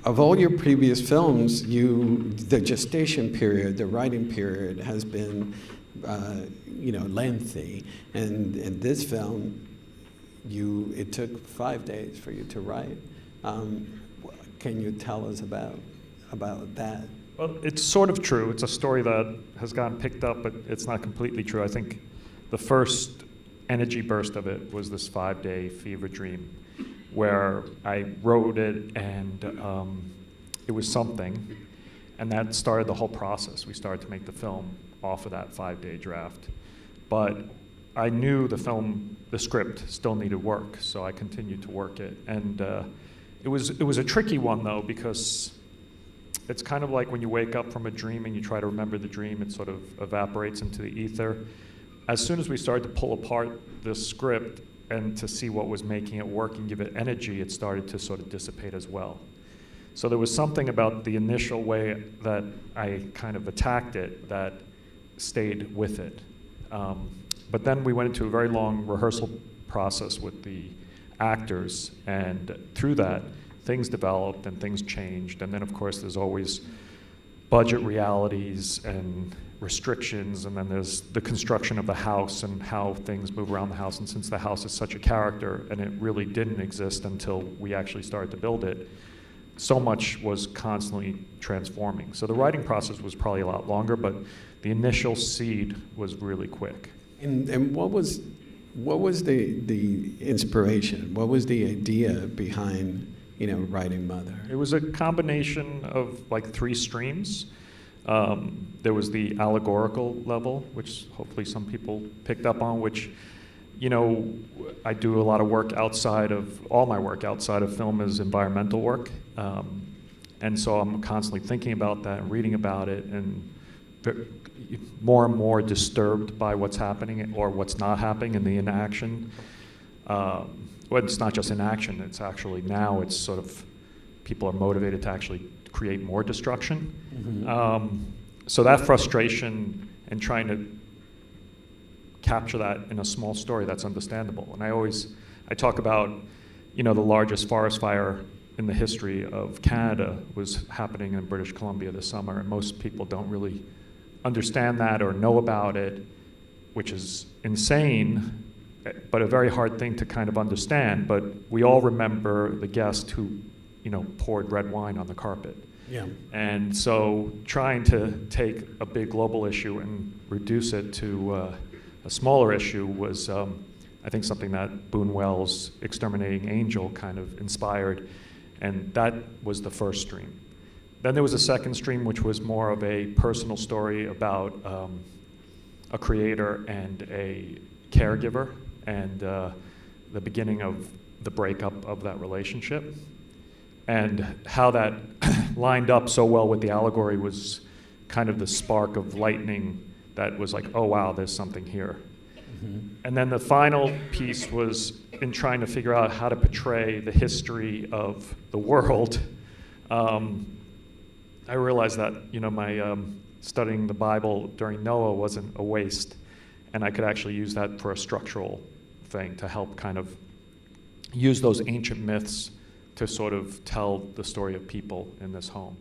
of all your previous films, the gestation period, the writing period has been, lengthy. And in this film, it took 5 days for you to write. Can you tell us about that? Well, it's sort of true. It's a story that has gotten picked up, but it's not completely true. I think the first energy burst of it was this 5-day fever dream where I wrote it, and it was something, and that started the whole process. We started to make the film off of that 5-day draft. But I knew the script still needed work, so I continued to work it. And it was a tricky one, though, because it's kind of like when you wake up from a dream and you try to remember the dream, it sort of evaporates into the ether. As soon as we started to pull apart the script and to see what was making it work and give it energy, it started to sort of dissipate as well. So there was something about the initial way that I kind of attacked it that stayed with it. But then we went into a very long rehearsal process with the actors, and through that, things developed and things changed. And then, of course, there's always budget realities and restrictions, and then there's the construction of the house and how things move around the house. And since the house is such a character, and it really didn't exist until we actually started to build it, so much was constantly transforming. So the writing process was probably a lot longer, but the initial seed was really quick. And what was the inspiration? What was the idea behind writing Mother? It was a combination of like 3 streams. There was the allegorical level, which hopefully some people picked up on, which, I do a lot of work all my work outside of film is environmental work. And so I'm constantly thinking about that and reading about it, and more and more disturbed by what's happening or what's not happening in the inaction. Well, it's not just inaction, it's actually now it's sort of, people are motivated to actually create more destruction. Mm-hmm. So that frustration and trying to capture that in a small story that's understandable. And I talk about, the largest forest fire in the history of Canada was happening in British Columbia this summer, and most people don't really understand that or know about it, which is insane, but a very hard thing to kind of understand. But we all remember the guest who, poured red wine on the carpet. Yeah. And so trying to take a big global issue and reduce it to a smaller issue was, I think, something that Boone Wells' Exterminating Angel kind of inspired, and that was the first stream. Then there was a second stream, which was more of a personal story about a creator and a caregiver, and the beginning of the breakup of that relationship. And how that lined up so well with the allegory was kind of the spark of lightning that was like, oh wow, there's something here. Mm-hmm. And then the final piece was in trying to figure out how to portray the history of the world. I realized that, my studying the Bible during Noah wasn't a waste, and I could actually use that for a structural thing to help kind of use those ancient myths to sort of tell the story of people in this home.